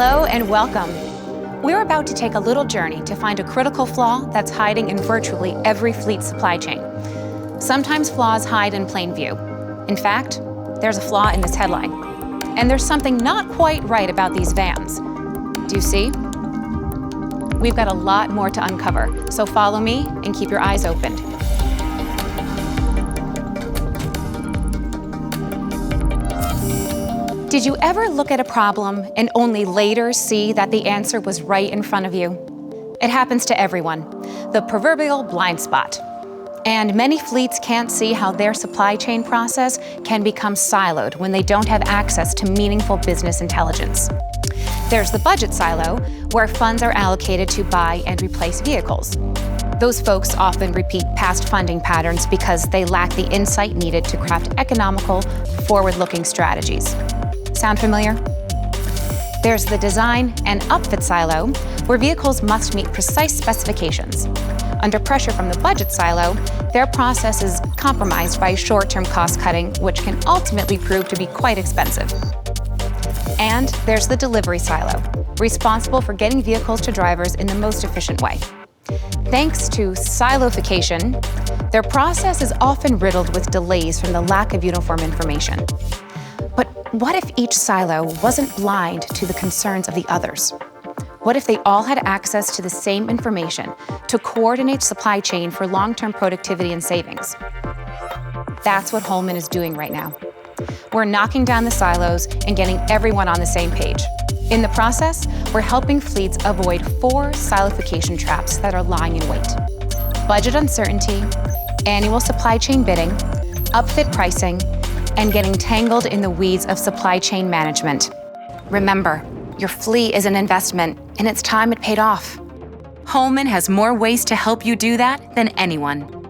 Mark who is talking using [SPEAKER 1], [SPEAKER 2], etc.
[SPEAKER 1] Hello and welcome. We're about to take a little journey to find a critical flaw that's hiding in virtually every fleet supply chain. Sometimes flaws hide in plain view. In fact, there's a flaw in this headline. And there's something not quite right about these vans. Do you see? We've got a lot more to uncover, so follow me and keep your eyes opened. Did you ever look at a problem and only later see that the answer was right in front of you? It happens to everyone, the proverbial blind spot. And many fleets can't see how their supply chain process can become siloed when they don't have access to meaningful business intelligence. There's the budget silo, where funds are allocated to buy and replace vehicles. Those folks often repeat past funding patterns because they lack the insight needed to craft economical, forward-looking strategies. Sound familiar? There's the design and upfit silo, where vehicles must meet precise specifications. Under pressure from the budget silo, their process is compromised by short-term cost-cutting, which can ultimately prove to be quite expensive. And there's the delivery silo, responsible for getting vehicles to drivers in the most efficient way. Thanks to siloification, their process is often riddled with delays from the lack of uniform information. But what if each silo wasn't blind to the concerns of the others? What if they all had access to the same information to coordinate supply chain for long-term productivity and savings? That's what Holman is doing right now. We're knocking down the silos and getting everyone on the same page. In the process, we're helping fleets avoid 4 siloification traps that are lying in wait: budget uncertainty, annual supply chain bidding, upfit pricing, and getting tangled in the weeds of supply chain management. Remember, your fleet is an investment, and it's time it paid off. Holman has more ways to help you do that than anyone.